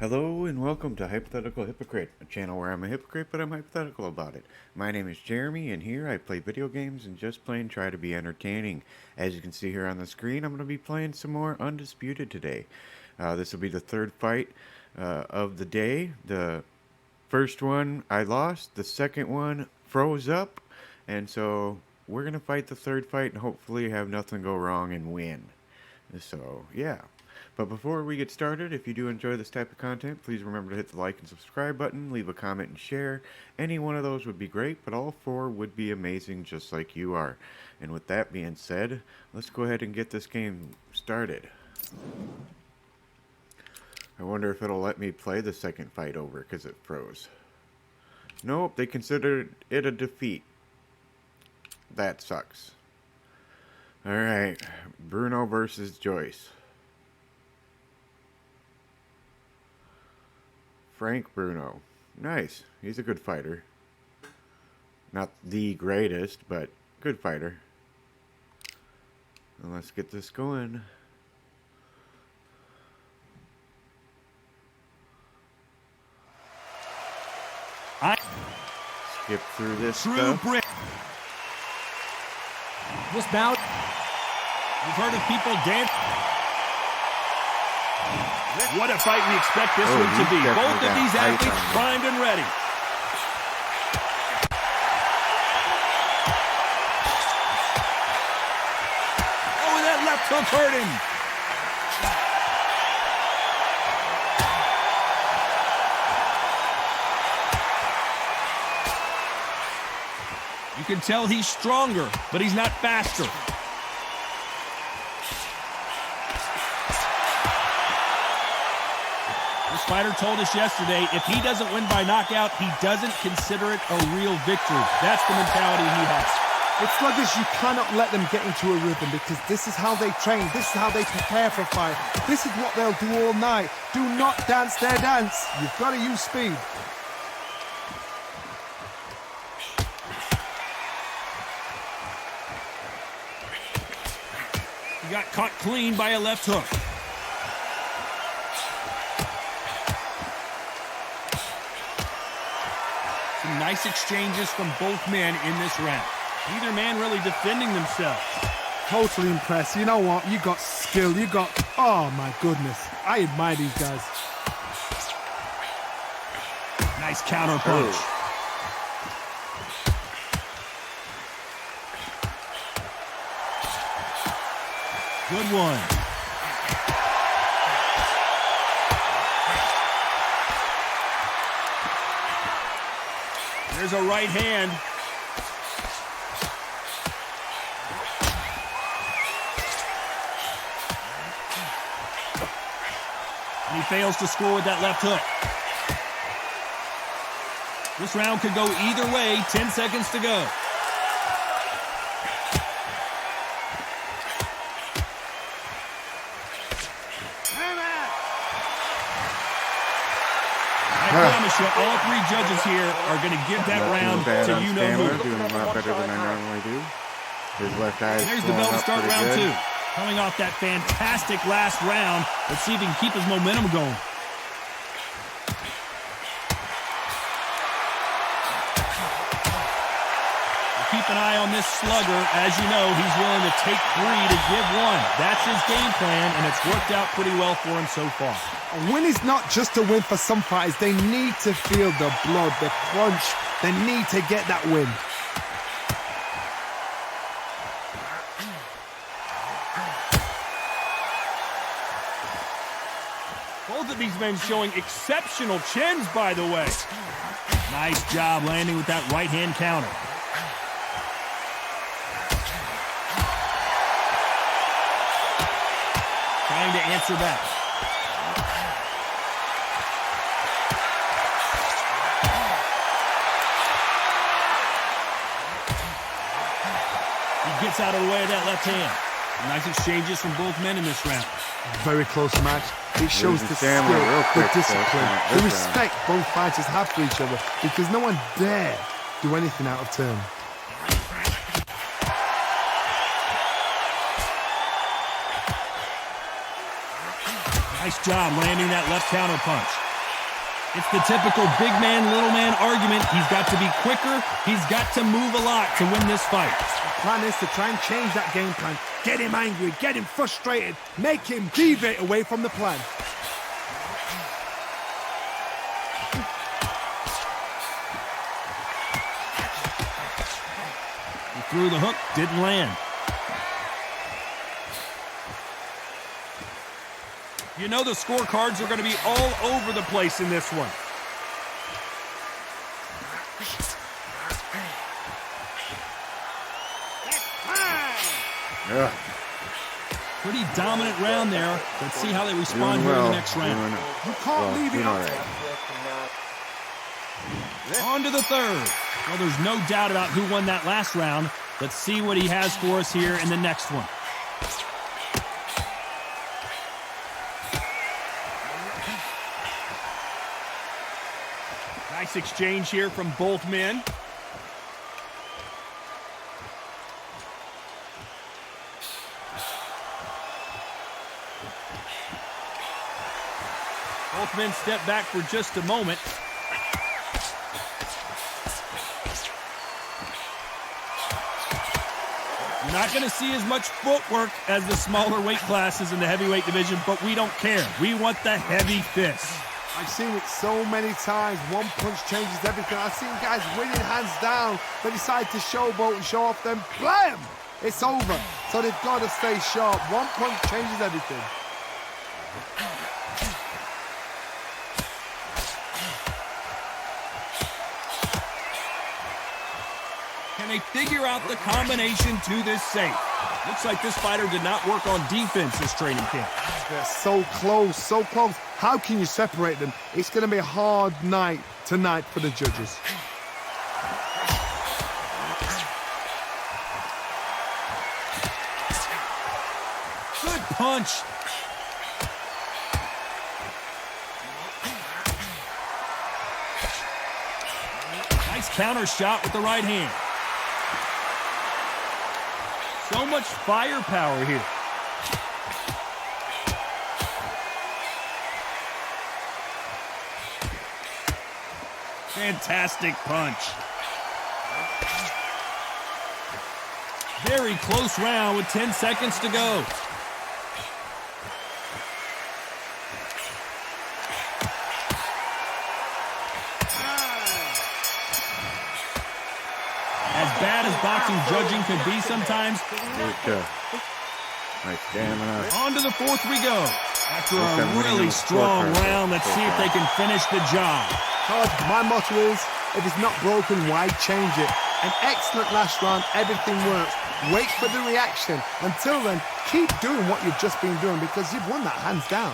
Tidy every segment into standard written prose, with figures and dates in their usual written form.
Hello and welcome to Hypothetical Hypocrite, a channel where I'm a hypocrite but I'm hypothetical about it. My name is Jeremy and here I play video games and just plain try to be entertaining. As you can see here on the screen, I'm going to be playing some more Undisputed today. This will be the third fight of the day. The first one I lost, the second one froze up, and so we're going to fight the third fight and hopefully have nothing go wrong and win. So yeah. But before we get started, if you do enjoy this type of content, please remember to hit the like and subscribe button, leave a comment and share. Any one of those would be great, but all four would be amazing just like you are. And with that being said, let's go ahead and get this game started. I wonder if it'll let me play the second fight over because it froze. Nope, they considered it a defeat. That sucks. Alright, Bruno versus Joyce. Frank Bruno. Nice. He's a good fighter. Not the greatest, but good fighter. Well, let's get this going. Skip through this stuff. This bout, you've heard of people dance. What a fight we expect this one to be. Both of these athletes primed and ready. Oh, and that left hook hurt him. You can tell he's stronger, but he's not faster. This fighter told us yesterday, if he doesn't win by knockout, he doesn't consider it a real victory. That's the mentality he has. It's sluggish. You cannot let them get into a rhythm because this is how they train. This is how they prepare for a fight. This is what they'll do all night. Do not dance their dance. You've got to use speed. He got caught clean by a left hook. Some nice exchanges from both men in this round. Neither man really defending themselves. Totally impressed. You know what? You got skill. You got... Oh, my goodness. I admire these guys. Nice counter punch. Good one. There's a right hand. And he fails to score with that left hook. This round could go either way. 10 seconds to go. I promise you, all three judges here are going to give that round to you-know-who. Doing a lot better than I normally do. His left eye. There's the bell to start round two. Coming off that fantastic last round, let's see if he can keep his momentum going. We'll keep an eye on this slugger. As you know, he's willing to take three to give one. That's his game plan, and it's worked out pretty well for him so far. A win is not just a win for some fighters. They need to feel the blood, the crunch. They need to get that win. Both of these men showing exceptional chins, by the way. Nice job landing with that right-hand counter. Trying to answer back. He gets out of the way of that left hand. Nice exchanges from both men in this round. Very close match. It shows the skill, the discipline, the respect both fighters have for each other because no one dare do anything out of turn. Nice job landing that left counter punch. It's the typical big man, little man argument. He's got to be quicker. He's got to move a lot to win this fight. The plan is to try and change that game plan. Get him angry, get him frustrated, make him deviate away from the plan. He threw the hook, didn't land. You know the scorecards are going to be all over the place in this one. Yeah. Pretty dominant round there. Let's see how they respond here in the next round. You can't leave it up. On to the third. Well, there's no doubt about who won that last round. Let's see what he has for us here in the next one. Nice exchange here from both men. Both men step back for just a moment. You're not going to see as much footwork as the smaller weight classes in the heavyweight division, but we don't care. We want the heavy fists. I've seen it so many times. One punch changes everything. I've seen guys winning hands down. They decide to showboat and show off, then blam! It's over. So they've got to stay sharp. One punch changes everything. Can they figure out the combination to this safe? Looks like this fighter did not work on defense this training camp. They're so close, so close. How can you separate them? It's going to be a hard night tonight for the judges. Good punch. Nice counter shot with the right hand. So much firepower here. Fantastic punch. Very close round with 10 seconds to go. As bad as boxing judging can be sometimes. Nice stamina. On to the fourth we go. After a really strong round, let's see if they can finish the job. My motto is, if it's not broken, why change it? An excellent last round, everything works. Wait for the reaction. Until then, keep doing what you've just been doing because you've won that hands down.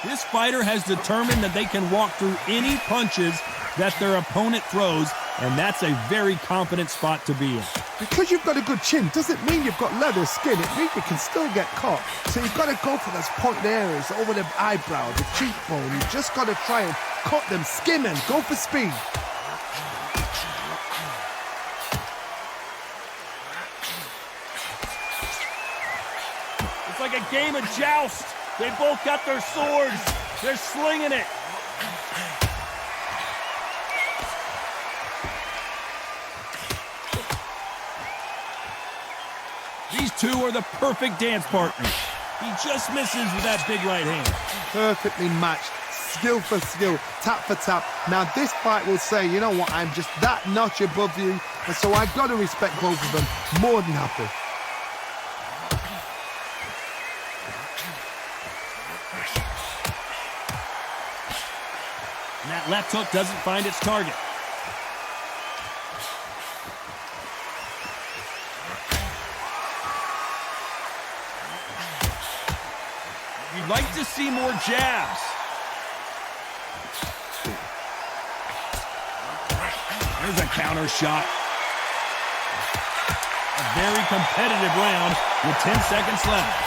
This fighter has determined that they can walk through any punches that their opponent throws, and that's a very confident spot to be in. Because you've got a good chin doesn't mean you've got leather skin. It means you can still get caught. So you've got to go for those pointed areas over the eyebrow, the cheekbone. You've just got to try and cut them, skim them, go for speed. It's like a game of joust. They both got their swords. They're slinging it. These two are the perfect dance partners. He just misses with that big right hand. Perfectly matched, skill for skill, tap for tap. Now this fight will say, you know what, I'm just that notch above you, and so I've got to respect both of them. More than happy. And that left hook doesn't find its target. You'd like to see more jabs. There's a counter shot. A very competitive round with 10 seconds left.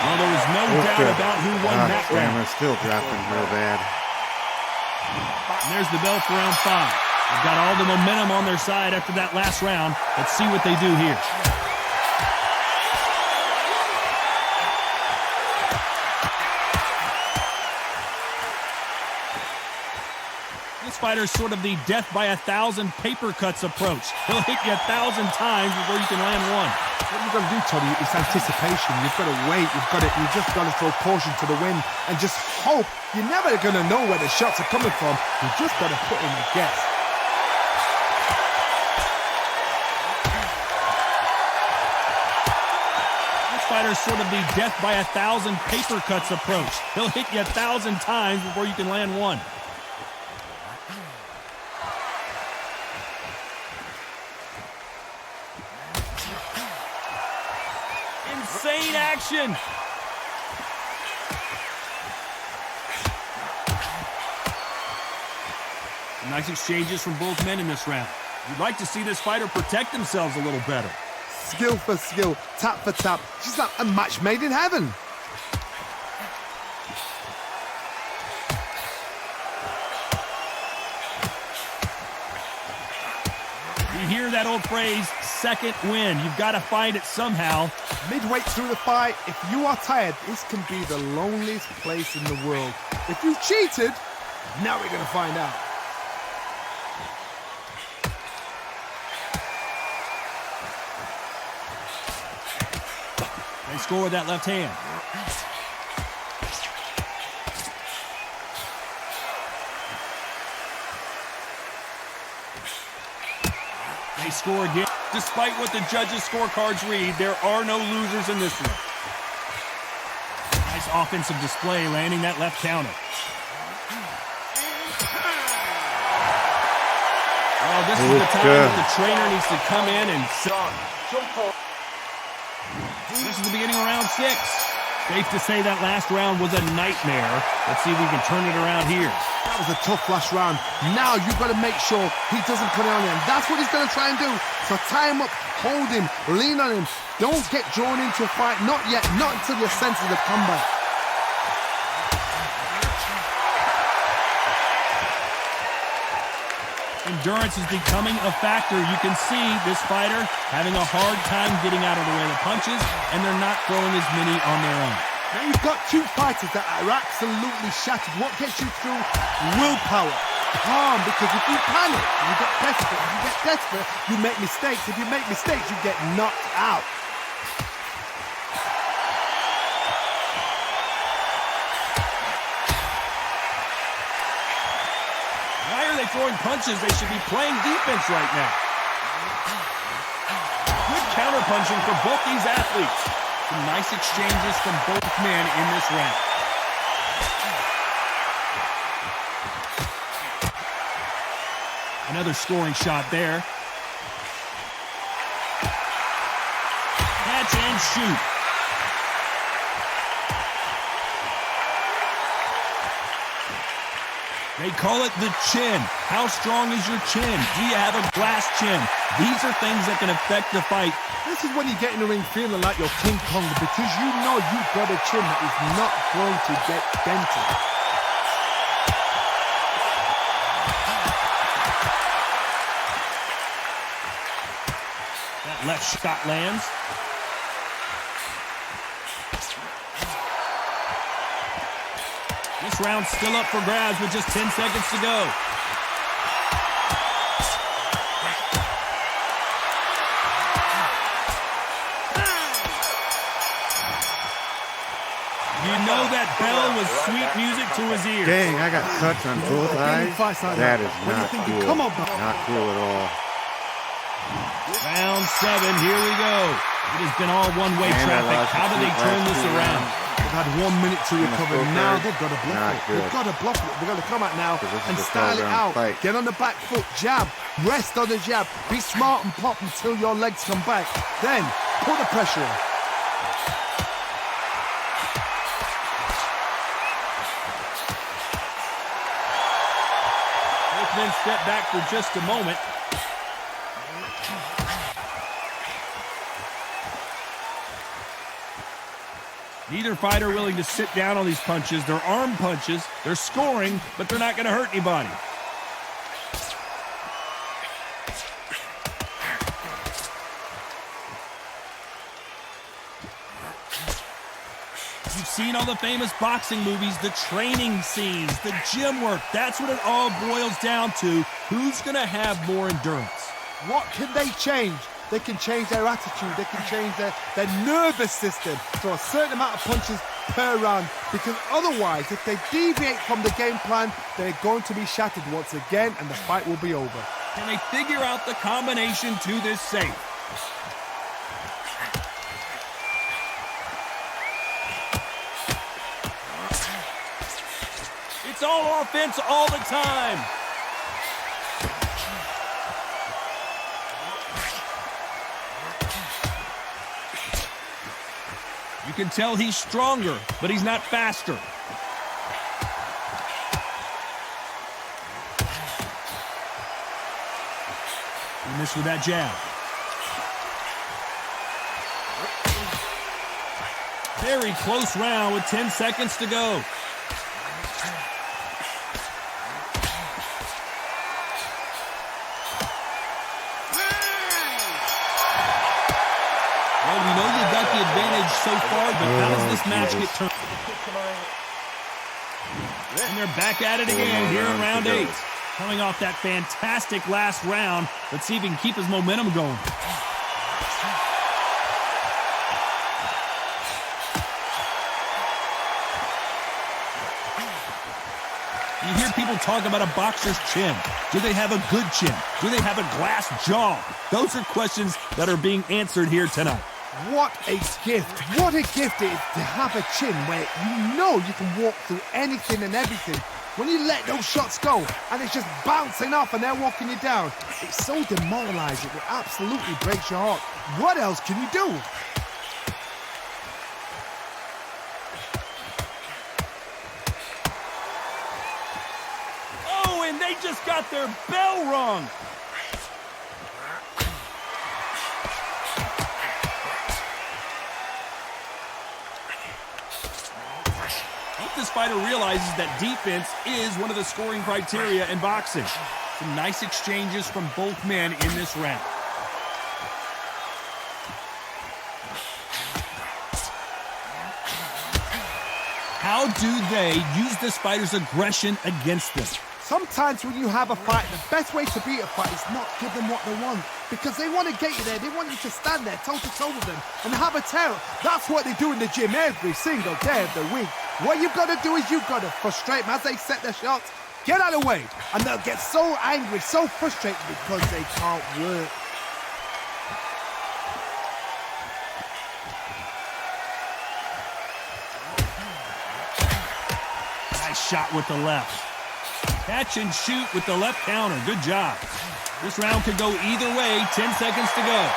Well, there was no doubt about who won that round. Camera's still dropping real bad. And there's the bell for round 5. They've got all the momentum on their side after that last round. Let's see what they do here. This fighter's sort of the death by 1,000 paper cuts approach. He'll hit you 1,000 times before you can land one. What you've got to do, Tony, is anticipation. You've got to wait. You just got to throw caution to the wind and just hope. You're never going to know where the shots are coming from. You just got to put in a guess. This fighter's sort of the death by 1,000 paper cuts approach. He'll hit you 1,000 times before you can land one. Insane action. Nice exchanges from both men in this round. You'd like to see this fighter protect themselves a little better. Skill for skill, tap for tap. She's like a match made in heaven. You hear that old phrase, second win. You've got to find it somehow. Midway through the fight, if you are tired, this can be the loneliest place in the world. If you cheated, now we're going to find out. They score with that left hand. They score again. Despite what the judges' scorecards read, there are no losers in this one. Nice offensive display, landing that left counter. Oh, this is the time that the trainer needs to come in and... This is the beginning of round 6. Safe to say that last round was a nightmare. Let's see if we can turn it around here. That was a tough last round. Now you've got to make sure he doesn't put it on him. That's what he's going to try and do. So tie him up, hold him, lean on him. Don't get drawn into a fight. Not yet. Not until you're sensitive to combat. Endurance is becoming a factor. You can see this fighter having a hard time getting out of the way of the punches, and they're not throwing as many on their own. Now you've got two fighters that are absolutely shattered. What gets you through? Willpower. Calm, because if you panic, you get desperate. If you get desperate, you make mistakes. If you make mistakes, you get knocked out. Why are they throwing punches? They should be playing defense right now. Good counterpunching for both these athletes. Some nice exchanges from both men in this round. Another scoring shot there. Catch and shoot. They call it the chin. How strong is your chin? Do you have a glass chin? These are things that can affect the fight. This is when you get in the ring feeling like you're King Kong, because you know you've got a chin that is not going to get dented. That left shot lands. This round's still up for grabs with just 10 seconds to go. You know that bell was sweet music to his ears. Dang, I got cuts on both eyes. That is not cool. Come on, not cool at all. Round 7, here we go. It has been all one-way traffic. How do they turn this around? They've had 1 minute to recover. Now they've got to bluff it. They've got to bluff it. They've got to come out now and style it out. Get on the back foot, jab, rest on the jab. Be smart and pop until your legs come back. Then put the pressure on. Both men step back for just a moment. Neither fighter willing to sit down on these punches. They're arm punches. They're scoring, but they're not going to hurt anybody. You've seen all the famous boxing movies, the training scenes, the gym work. That's what it all boils down to. Who's going to have more endurance? What can they change? They can change their attitude. They can change their nervous system to a certain amount of punches per round. Because otherwise, if they deviate from the game plan, they're going to be shattered once again and the fight will be over. Can they figure out the combination to this safe? It's all offense all the time. You can tell he's stronger, but he's not faster. He missed with that jab. Very close round with 10 seconds to go. Well, we know you've got the advantage so far, but how does this match get turned? And they're back at it again here in round 8. Coming off that fantastic last round. Let's see if he can keep his momentum going. You hear people talk about a boxer's chin. Do they have a good chin? Do they have a glass jaw? Those are questions that are being answered here tonight. What a gift. What a gift it is to have a chin where you know you can walk through anything and everything. When you let those shots go and it's just bouncing off and they're walking you down, it's so demoralizing. It absolutely breaks your heart. What else can you do? Oh, and they just got their bell rung. This fighter realizes that defense is one of the scoring criteria in boxing. Some nice exchanges from both men in this round. How do they use this fighter's aggression against them? Sometimes when you have a fight, the best way to beat a fight is not give them what they want. Because they want to get you there. They want you to stand there toe-to-toe with them and have a tear. That's what they do in the gym every single day of the week. What you've got to do is you've got to frustrate them as they set their shots. Get out of the way. And they'll get so angry, so frustrated because they can't work. Nice shot with the left. Catch and shoot with the left counter. Good job. This round could go either way. 10 seconds to go.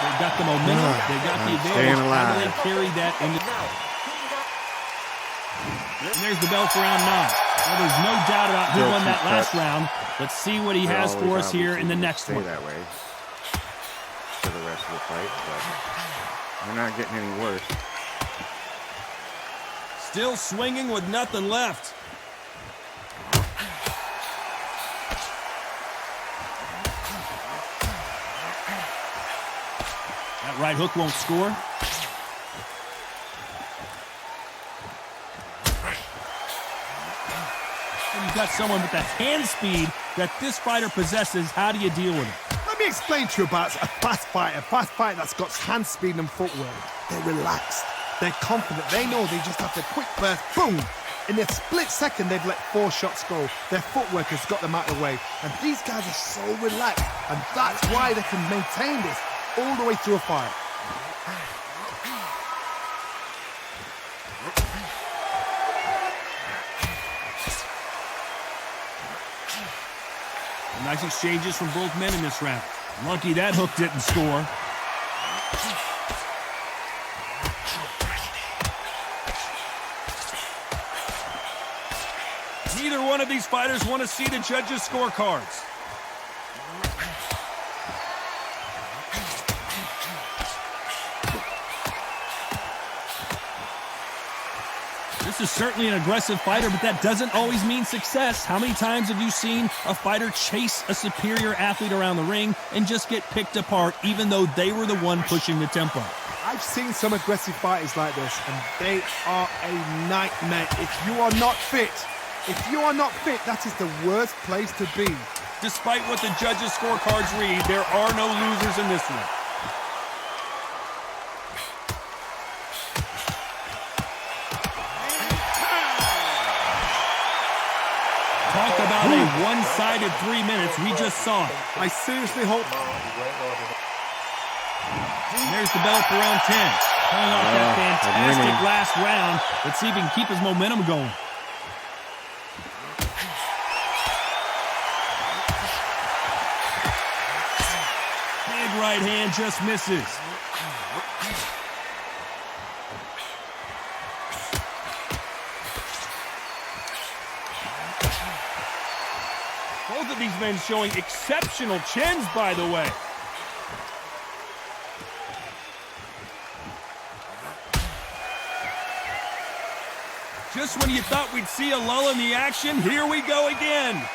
They've got the momentum. They've got the advantage. How do they carry that into... And there's the bell for round 9. Well, there's no doubt about who won that last round. Let's see what he has for us here in the next one. That way for the rest of the fight, but we're not getting any worse. Still swinging with nothing left. That right hook won't score. And you've got someone with the hand speed that this fighter possesses. How do you deal with it? Let me explain to you about a fast fighter that's got hand speed and footwork. They're relaxed. They're confident. They know they just have to quick burst, boom. In a split second, they've let 4 shots go. Their footwork has got them out of the way. And these guys are so relaxed. And that's why they can maintain this all the way through a fight. Nice exchanges from both men in this round. Lucky that hook didn't score. Neither one of these fighters want to see the judges' scorecards. This is certainly an aggressive fighter, but that doesn't always mean success. How many times have you seen a fighter chase a superior athlete around the ring and just get picked apart even though they were the one pushing the tempo? I've seen some aggressive fighters like this, and they are a nightmare. If you are not fit, that is the worst place to be. Despite what the judges' scorecards read, there are no losers in this one. Talk about a one-sided 3 minutes. We just saw it. I seriously hope... There's the bell for round 10. Pulling off that fantastic last round. Let's see if he can keep his momentum going. Big right hand just misses. Both of these men showing exceptional chins, by the way. Just when you thought we'd see a lull in the action, here we go again.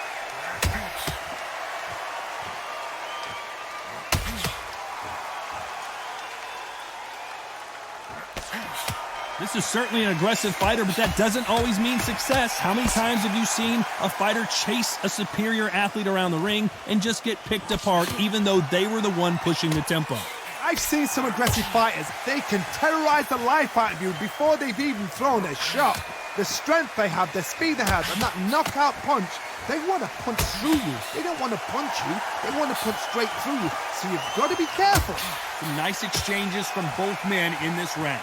This is certainly an aggressive fighter, but that doesn't always mean success. How many times have you seen a fighter chase a superior athlete around the ring and just get picked apart even though they were the one pushing the tempo? I've seen some aggressive fighters. They can terrorize the life out of you before they've even thrown a shot. The strength they have, the speed they have, and that knockout punch, they want to punch through you. They don't want to punch you. They want to punch straight through you. So you've got to be careful. Some nice exchanges from both men in this round.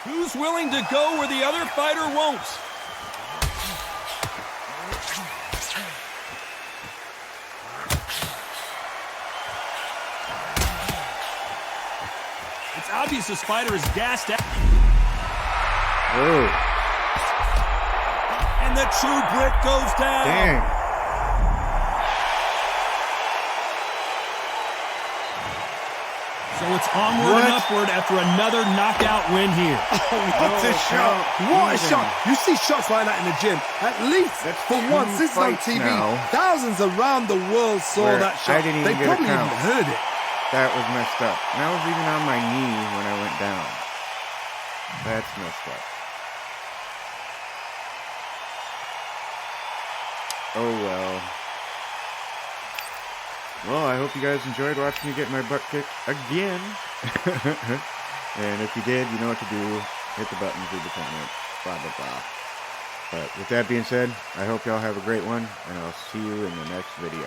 Who's willing to go where the other fighter won't? It's obvious this fighter is gassed out. Oh. And the true Brit goes down. Dang. So it's onward and upward after another knockout win here. What a shot! What a shot! You see shots like that in the gym. At least for once, this is on TV. Thousands around the world saw that shot. They probably even heard it. That was messed up. And I was even on my knee when I went down. That's messed up. Oh well. Well, I hope you guys enjoyed watching me get my butt kicked again. And if you did, you know what to do. Hit the buttons, leave the comment, blah, blah, blah. But with that being said, I hope y'all have a great one, and I'll see you in the next video.